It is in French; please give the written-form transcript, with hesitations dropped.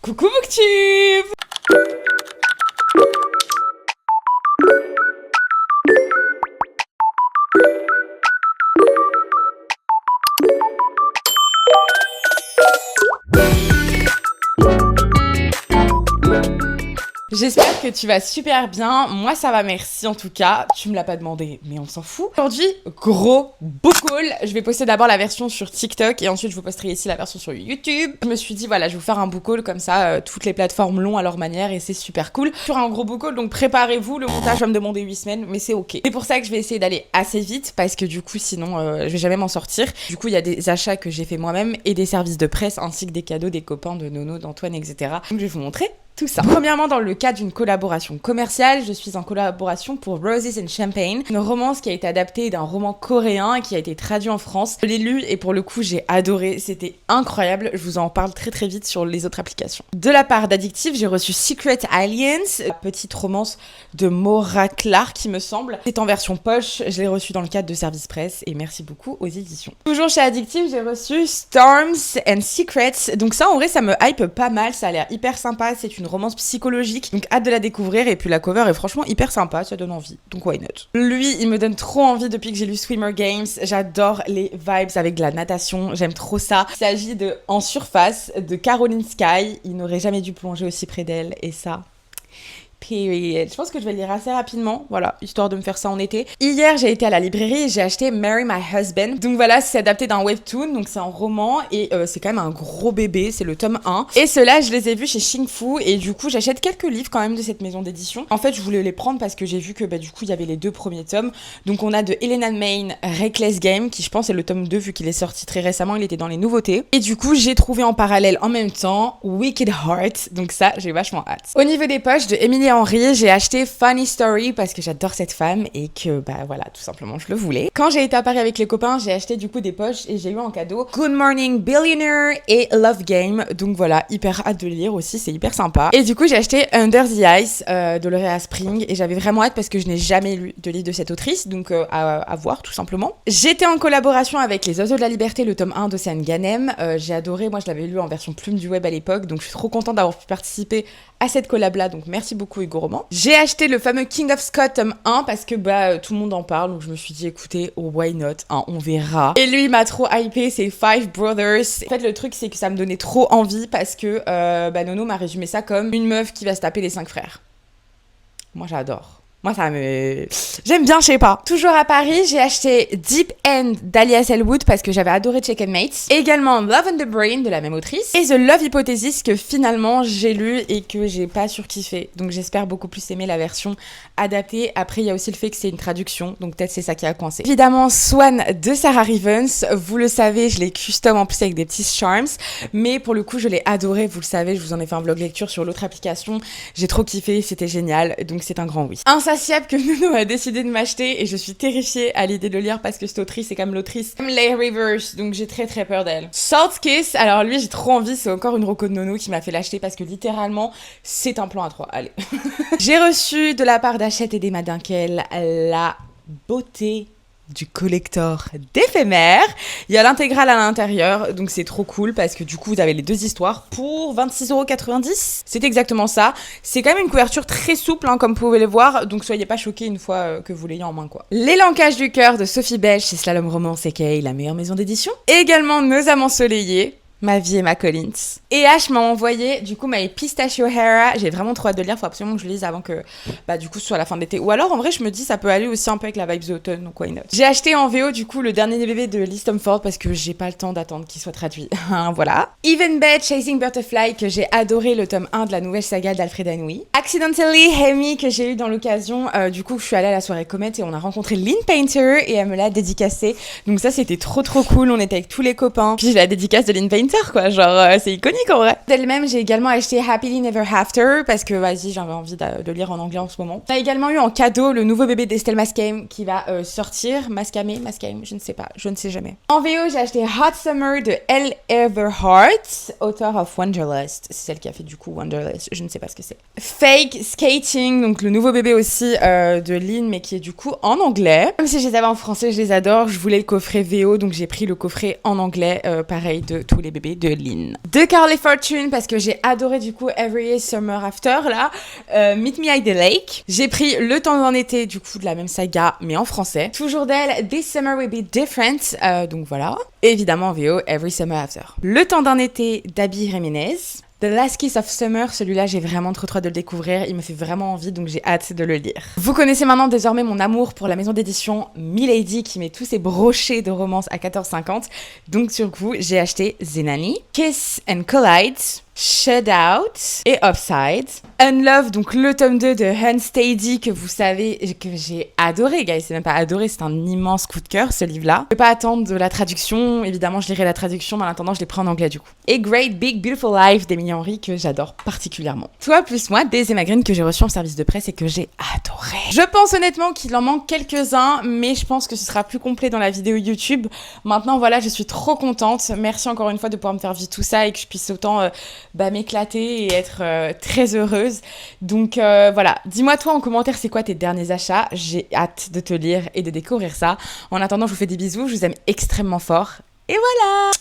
Coucou Booktube! J'espère que tu vas super bien, moi ça va merci en tout cas, tu me l'as pas demandé mais on s'en fout. Aujourd'hui, gros book haul, je vais poster d'abord la version sur TikTok et ensuite je vous posterai ici la version sur YouTube. Je me suis dit voilà, je vais vous faire un book haul comme ça, toutes les plateformes l'ont à leur manière et c'est super cool. Sur un gros book haul, donc préparez-vous, le montage va me demander 8 semaines mais c'est ok. C'est pour ça que je vais essayer d'aller assez vite parce que du coup sinon je vais jamais m'en sortir. Du coup il y a des achats que j'ai fait moi-même et des services de presse ainsi que des cadeaux des copains de Nono, d'Antoine, etc. Donc je vais vous montrer tout ça. Premièrement, dans le cadre d'une collaboration commerciale, je suis en collaboration pour Roses and Champagne, une romance qui a été adaptée d'un roman coréen et qui a été traduit en France. Je l'ai lu et pour le coup, j'ai adoré. C'était incroyable. Je vous en parle très très vite sur les autres applications. De la part d'Addictive, j'ai reçu Secret Aliens, petite romance de Maura Clark, il me semble. C'est en version poche. Je l'ai reçu dans le cadre de Service Presse et merci beaucoup aux éditions. Toujours chez Addictive, j'ai reçu Storms and Secrets. Donc ça, en vrai, ça me hype pas mal. Ça a l'air hyper sympa. C'est une romance psychologique, donc hâte de la découvrir et puis la cover est franchement hyper sympa, ça donne envie, donc why not. Lui, il me donne trop envie depuis que j'ai lu Swimmer Games, j'adore les vibes avec de la natation, j'aime trop ça. Il s'agit de En surface, de Caroline Sky, il n'aurait jamais dû plonger aussi près d'elle et ça... Period. Je pense que je vais le lire assez rapidement, voilà, histoire de me faire ça en été. Hier, j'ai été à la librairie et j'ai acheté Marry My Husband. Donc voilà, c'est adapté d'un webtoon, donc c'est un roman et c'est quand même un gros bébé, c'est le tome 1. Et ceux-là, je les ai vus chez Xingfu et du coup, j'achète quelques livres quand même de cette maison d'édition. En fait, je voulais les prendre parce que j'ai vu que du coup, il y avait les 2 premiers tomes. Donc on a de Elena Main, Reckless Game, qui je pense est le tome 2 vu qu'il est sorti très récemment, il était dans les nouveautés. Et du coup, j'ai trouvé en parallèle en même temps Wicked Heart, donc ça, j'ai vachement hâte. Au niveau des poches de Emily Henry, j'ai acheté Funny Story parce que j'adore cette femme et que voilà, tout simplement je le voulais. Quand j'ai été à Paris avec les copains, j'ai acheté du coup des poches et j'ai eu en cadeau Good Morning Billionaire et Love Game. Donc voilà, hyper hâte de le lire aussi, c'est hyper sympa. Et du coup, j'ai acheté Under the Ice de Laurea Spring et j'avais vraiment hâte parce que je n'ai jamais lu de livre de cette autrice, donc à voir tout simplement. J'étais en collaboration avec Les Oiseaux de la Liberté, le tome 1 d'Océane Ganem. J'ai adoré, moi je l'avais lu en version plume du web à l'époque, donc je suis trop contente d'avoir pu participer à cette collab là, donc merci beaucoup Hugo Roman. J'ai acheté le fameux King of Scott tome 1 parce que tout le monde en parle, donc je me suis dit écoutez, oh, why not, hein, on verra. Et lui il m'a trop hypé, c'est Five Brothers. En fait le truc c'est que ça me donnait trop envie parce que Nono m'a résumé ça comme une meuf qui va se taper les 5 frères. Moi j'adore. Moi, ça me... J'aime bien, je sais pas. Toujours à Paris, j'ai acheté Deep End d'Alias Elwood parce que j'avais adoré Check and Mates. Également Love and the Brain de la même autrice. Et The Love Hypothesis que finalement j'ai lu et que j'ai pas surkiffé. Donc j'espère beaucoup plus aimer la version adaptée. Après, il y a aussi le fait que c'est une traduction. Donc peut-être c'est ça qui a coincé. Évidemment, Swan de Sarah Rivens. Vous le savez, je l'ai custom en plus avec des petits charms. Mais pour le coup, je l'ai adoré. Vous le savez, je vous en ai fait un vlog lecture sur l'autre application. J'ai trop kiffé, c'était génial. Donc c'est un grand oui. Insatiable que Nono a décidé de m'acheter et je suis terrifiée à l'idée de le lire parce que cette autrice c'est comme l'autrice Leigh Rivers, donc j'ai très très peur d'elle. Salt Kiss, alors lui j'ai trop envie, c'est encore une reco de Nono qui m'a fait l'acheter parce que littéralement c'est un plan à 3, allez. J'ai reçu de la part d'Hachette et d'Emma Dunkel la beauté du collector d'éphémères. Il y a l'intégrale à l'intérieur, donc c'est trop cool parce que du coup vous avez les 2 histoires pour 26,90€. C'est exactement ça. C'est quand même une couverture très souple, hein, comme vous pouvez le voir, donc soyez pas choqués une fois que vous l'ayez en main, quoi. L'élancage du cœur de Sophie Belge chez Slalom Romance aka la meilleure maison d'édition. Et également Nos Amants Ensoleillés, Ma vie et ma Collins. Et H m'a envoyé du coup My Pistachio Hera. J'ai vraiment trop hâte de le lire, faut absolument que je le lise avant que du coup ce soit la fin de l'été. Ou alors en vrai je me dis ça peut aller aussi un peu avec la vibe d'automne, donc why not. J'ai acheté en VO du coup le dernier bébé de Liz Tomford parce que j'ai pas le temps d'attendre qu'il soit traduit. Voilà. Even Bed Chasing Butterfly que j'ai adoré, le tome 1 de la nouvelle saga d'Alfred Anouilh. Accidentally Hemi que j'ai eu dans l'occasion, du coup je suis allée à la soirée Comet et on a rencontré Lynn Painter et elle me l'a dédicacé. Donc ça c'était trop cool, on était avec tous les copains. Puis j'ai la dédicace de Lynn Painter quoi, genre c'est iconique en vrai. D'elle-même, j'ai également acheté Happily Never After parce que vas-y, j'avais envie de lire en anglais en ce moment. On a également eu en cadeau le nouveau bébé d'Estelle Mascame qui va sortir. Mascame, je ne sais pas, je ne sais jamais. En VO, j'ai acheté Hot Summer de Elle Everhart, auteur of Wanderlust. C'est celle qui a fait du coup Wanderlust, je ne sais pas ce que c'est. Fake Skating, donc le nouveau bébé aussi de Lynn, mais qui est du coup en anglais. Même si je les avais en français, je les adore. Je voulais le coffret VO, donc j'ai pris le coffret en anglais, pareil, de tous les bébés bébé de Lynn. De Carly Fortune, parce que j'ai adoré du coup Every Summer After, là, Meet Me at the Lake. J'ai pris Le temps d'un été, du coup de la même saga, mais en français. Toujours d'elle, This Summer Will Be Different, donc voilà. Et évidemment en VO, Every Summer After. Le temps d'un été d'Abby Jiménez. The Last Kiss of Summer, celui-là j'ai vraiment trop hâte de le découvrir, il me fait vraiment envie donc j'ai hâte de le lire. Vous connaissez maintenant désormais mon amour pour la maison d'édition Milady qui met tous ses brochets de romance à 14,50, donc sur coup j'ai acheté Zenani, Kiss and Collide, Shut Out et Upside. Unlove, donc le tome 2 de Unsteady que vous savez que j'ai adoré, guys, c'est même pas adoré, c'est un immense coup de cœur ce livre-là. Je peux pas attendre de la traduction, évidemment je lirai la traduction, mais en attendant je l'ai pris en anglais du coup. Et Great Big Beautiful Life d'Emily Henry que j'adore particulièrement. Toi plus moi, Daisy Magrine que j'ai reçu en service de presse et que j'ai adoré. Je pense honnêtement qu'il en manque quelques-uns, mais je pense que ce sera plus complet dans la vidéo YouTube. Maintenant voilà, je suis trop contente. Merci encore une fois de pouvoir me faire vivre tout ça et que je puisse autant m'éclater et être très heureuse. Donc voilà, dis-moi toi en commentaire c'est quoi tes derniers achats. J'ai hâte de te lire et de découvrir ça. En attendant, je vous fais des bisous, je vous aime extrêmement fort. Et voilà!